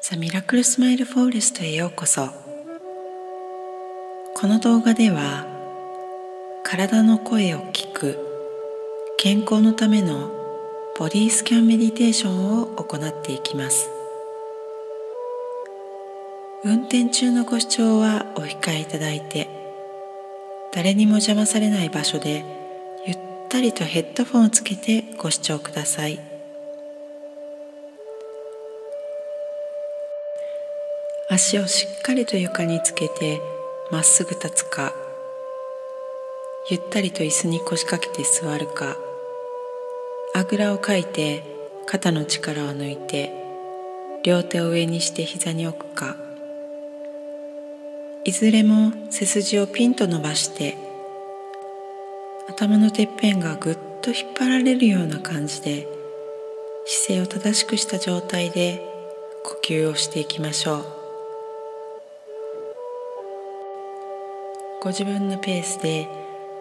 ザ・ミラクルスマイルフォレストへようこそ。この動画では体の声を聞く健康のためのボディスキャンメディテーションを行っていきます。運転中のご視聴はお控えいただいて、誰にも邪魔されない場所でゆったりとヘッドフォンをつけてご視聴ください。足をしっかりと床につけてまっすぐ立つか、ゆったりと椅子に腰掛けて座るか、あぐらをかいて肩の力を抜いて両手を上にして膝に置くか、いずれも背筋をピンと伸ばして頭のてっぺんがぐっと引っ張られるような感じで姿勢を正しくした状態で呼吸をしていきましょう。ご自分のペースで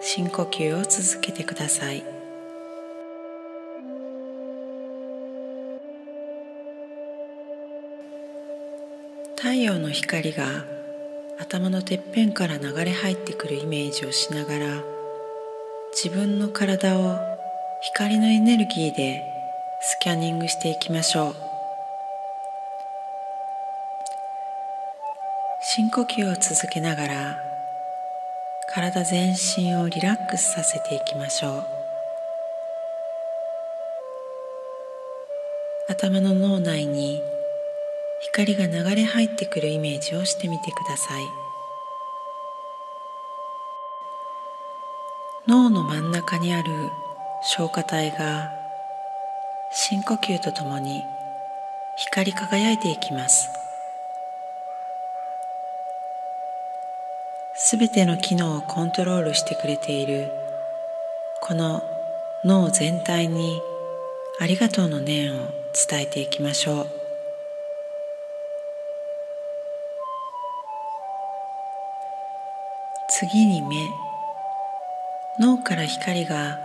深呼吸を続けてください。太陽の光が頭のてっぺんから流れ入ってくるイメージをしながら、自分の体を光のエネルギーでスキャニングしていきましょう。深呼吸を続けながら体全身をリラックスさせていきましょう。頭の脳内に光が流れ入ってくるイメージをしてみてください。脳の真ん中にある消化体が深呼吸とともに光り輝いていきます。すべての機能をコントロールしてくれているこの脳全体にありがとうの念を伝えていきましょう。次に目。脳から光が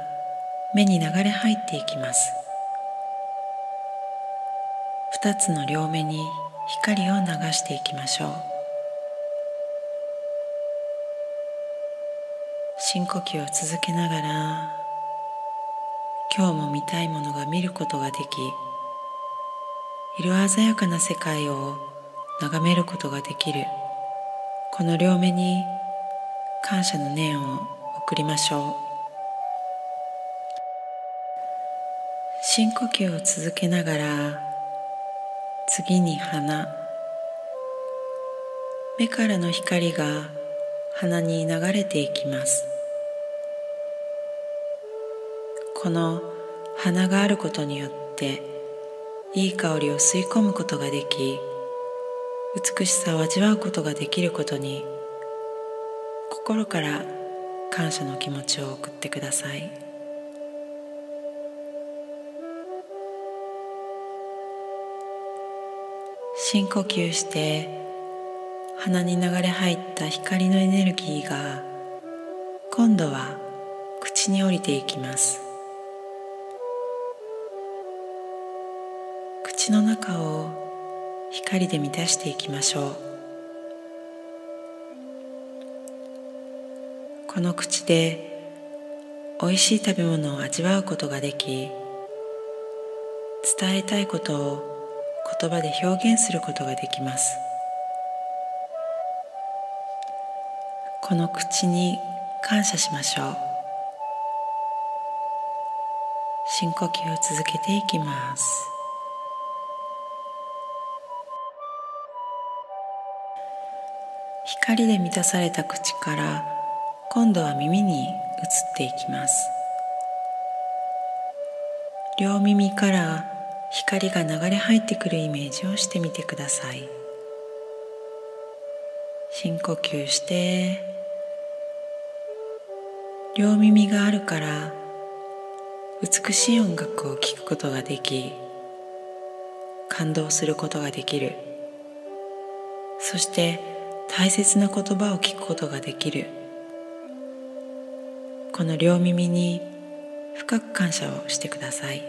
目に流れ入っていきます。二つの両目に光を流していきましょう。深呼吸を続けながら、今日も見たいものが見ることができ、色鮮やかな世界を眺めることができるこの両目に感謝の念を送りましょう。深呼吸を続けながら、次に鼻。目からの光が鼻に流れていきます。この鼻があることによっていい香りを吸い込むことができ、美しさを味わうことができることに心から感謝の気持ちを送ってください。深呼吸して鼻に流れ入った光のエネルギーが今度は口に降りていきます。口の中を光で満たしていきましょう。この口でおいしい食べ物を味わうことができ、伝えたいことを言葉で表現することができます。この口に感謝しましょう。深呼吸を続けていきます。光で満たされた口から今度は耳に移っていきます。両耳から光が流れ入ってくるイメージをしてみてください。深呼吸して両耳があるから美しい音楽を聴くことができ、感動することができる。そして大切な言葉を聞くことができる。この両耳に深く感謝をしてください。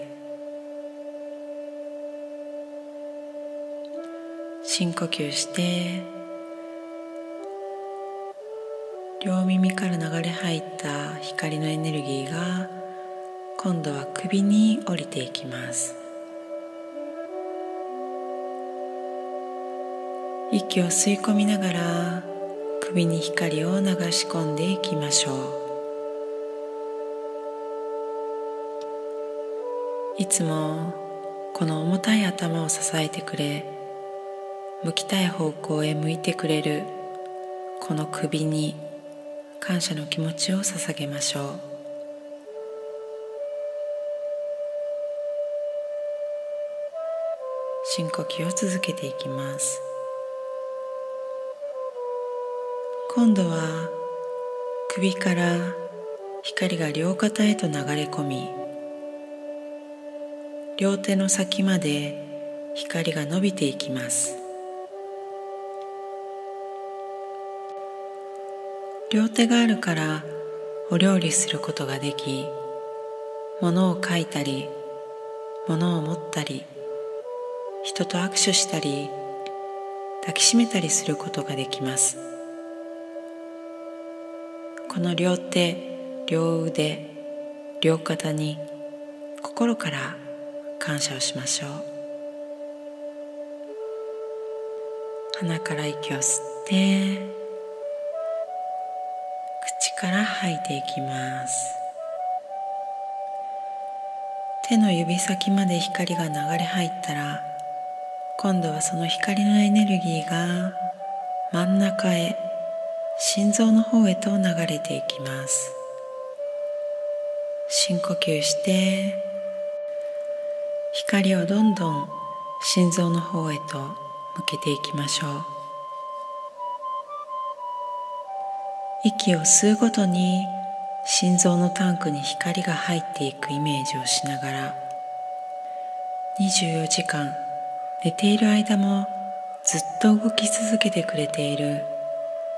深呼吸して、両耳から流れ入った光のエネルギーが今度は首に降りていきます。息を吸い込みながら首に光を流し込んでいきましょう。いつもこの重たい頭を支えてくれ、向きたい方向へ向いてくれるこの首に感謝の気持ちを捧げましょう。深呼吸を続けていきます。今度は首から光が両肩へと流れ込み、両手の先まで光が伸びていきます。両手があるからお料理することができ、物を書いたり、物を持ったり、人と握手したり、抱きしめたりすることができます。この両手、両腕、両肩に心から感謝をしましょう。鼻から息を吸って、口から吐いていきます。手の指先まで光が流れ入ったら、今度はその光のエネルギーが真ん中へ、心臓の方へと流れていきます。深呼吸して、光をどんどん心臓の方へと向けていきましょう。息を吸うごとに心臓のタンクに光が入っていくイメージをしながら、24時間寝ている間もずっと動き続けてくれている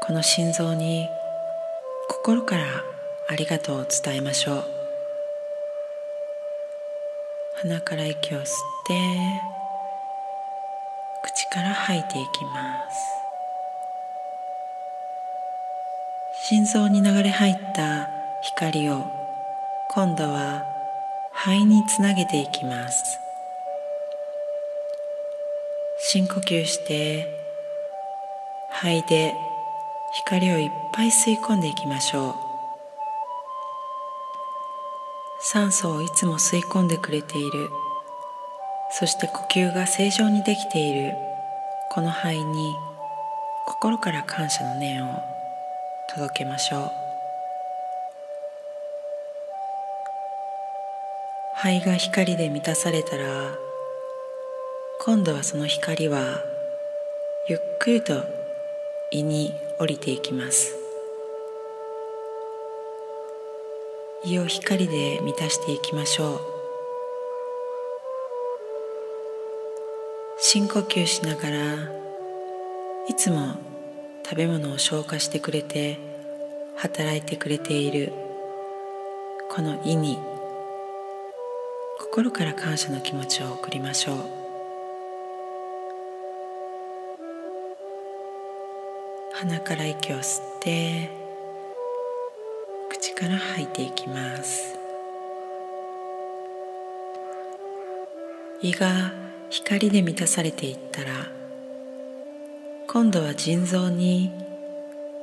この心臓に心からありがとうを伝えましょう。鼻から息を吸って口から吐いていきます。心臓に流れ入った光を今度は肺につなげていきます。深呼吸して肺で光をいっぱい吸い込んでいきましょう。酸素をいつも吸い込んでくれている、そして呼吸が正常にできているこの肺に心から感謝の念を届けましょう。肺が光で満たされたら、今度はその光はゆっくりと胃に降りていきます。胃を光で満たしていきましょう。深呼吸しながら、いつも食べ物を消化してくれて働いてくれているこの胃に心から感謝の気持ちを送りましょう。鼻から息を吸って口から吐いていきます。胃が光で満たされていったら、今度は腎臓に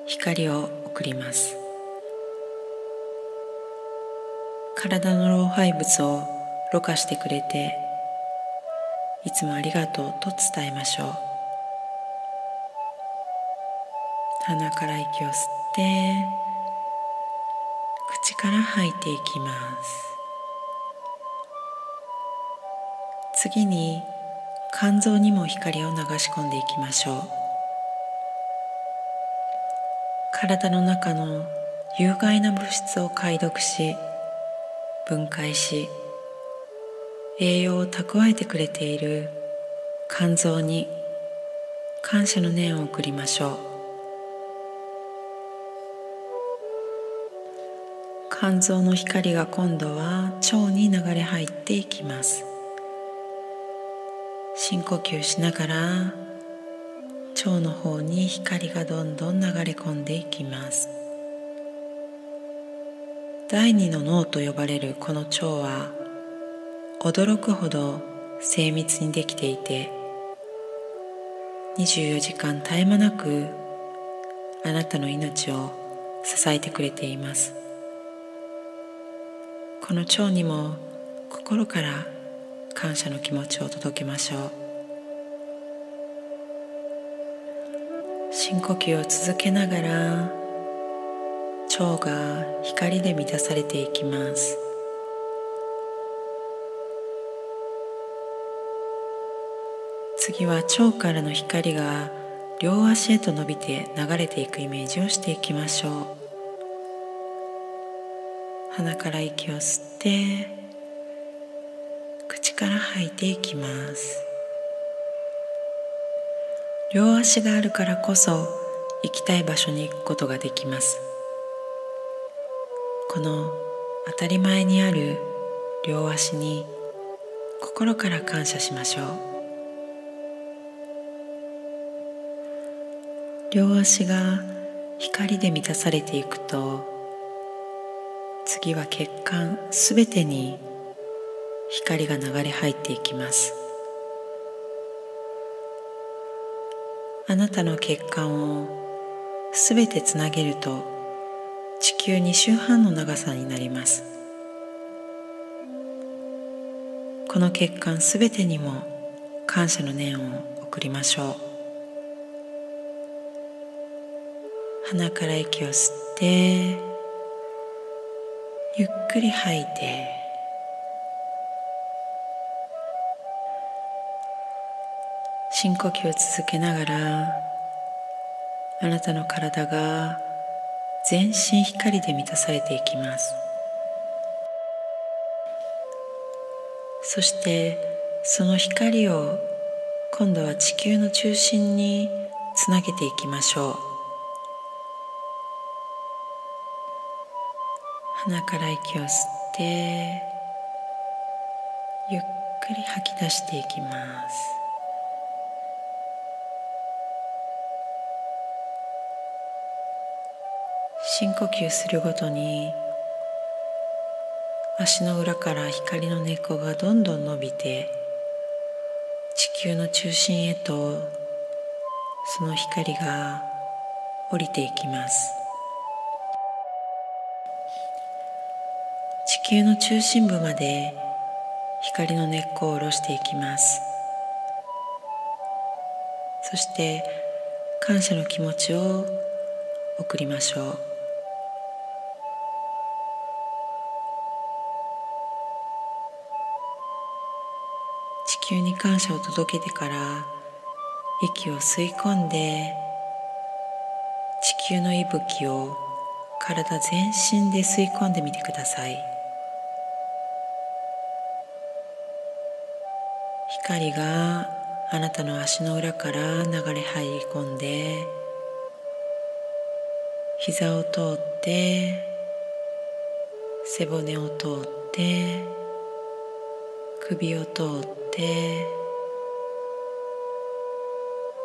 光を送ります。体の老廃物をろ過してくれていつもありがとうと伝えましょう。鼻から息を吸って口から吐いていきます。次に肝臓にも光を流し込んでいきましょう。体の中の有害な物質を解読し、分解し、栄養を蓄えてくれている肝臓に感謝の念を送りましょう。肝臓の光が今度は腸に流れ入っていきます。深呼吸しながら腸の方に光がどんどん流れ込んでいきます。第二の脳と呼ばれるこの腸は驚くほど精密にできていて、24時間絶え間なくあなたの命を支えてくれています。この腸にも心から感謝の気持ちを届けましょう。深呼吸を続けながら腸が光で満たされていきます。次は腸からの光が両足へと伸びて流れていくイメージをしていきましょう。鼻から息を吸って口から吐いていきます。両足があるからこそ行きたい場所に行くことができます。この当たり前にある両足に心から感謝しましょう。両足が光で満たされていくと、次は血管すべてに光が流れ入っていきます。あなたの血管をすべてつなげると地球2周半の長さになります。この血管すべてにも感謝の念を送りましょう。鼻から息を吸ってゆっくり吐いて、深呼吸を続けながらあなたの体が全身光で満たされていきます。そしてその光を今度は地球の中心につなげていきましょう。鼻から息を吸ってゆっくり吐き出していきます。深呼吸するごとに足の裏から光の根っこがどんどん伸びて地球の中心へとその光が降りていきます。地球の中心部まで光の根っこを下ろしていきます。そして感謝の気持ちを送りましょう。地球に感謝を届けてから息を吸い込んで、地球の息吹を体全身で吸い込んでみてください。光があなたの足の裏から流れ入り込んで、膝を通って背骨を通って首を通って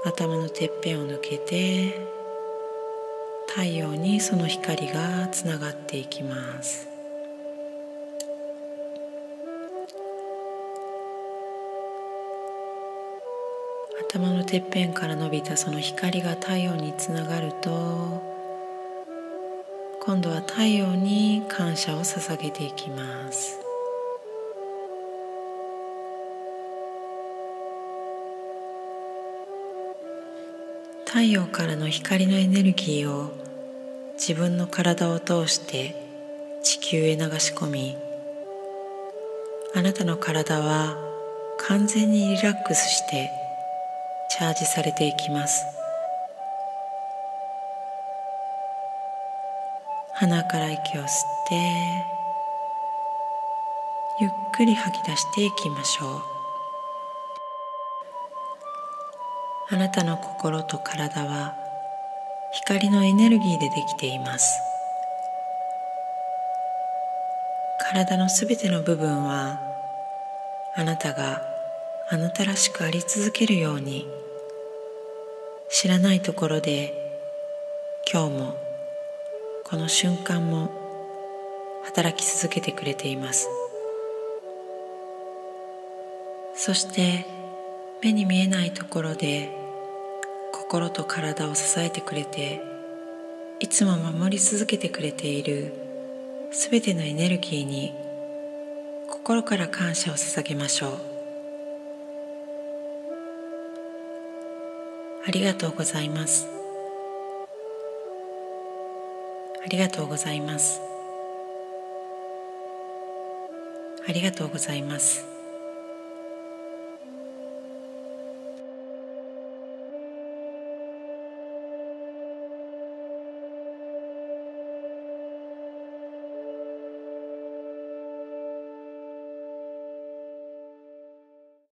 頭のてっぺんを抜けて太陽にその光がつながっていきます。頭のてっぺんから伸びたその光が太陽につながると、今度は太陽に感謝を捧げていきます。太陽からの光のエネルギーを自分の体を通して地球へ流し込み、あなたの体は完全にリラックスしてチャージされていきます。鼻から息を吸ってゆっくり吐き出していきましょう。あなたの心と体は光のエネルギーでできています。体のすべての部分はあなたがあなたらしくあり続けるように知らないところで今日もこの瞬間も働き続けてくれています。そして目に見えないところで心と体を支えてくれて、いつも守り続けてくれているすべてのエネルギーに心から感謝を捧げましょう。ありがとうございます。ありがとうございます。ありがとうございます。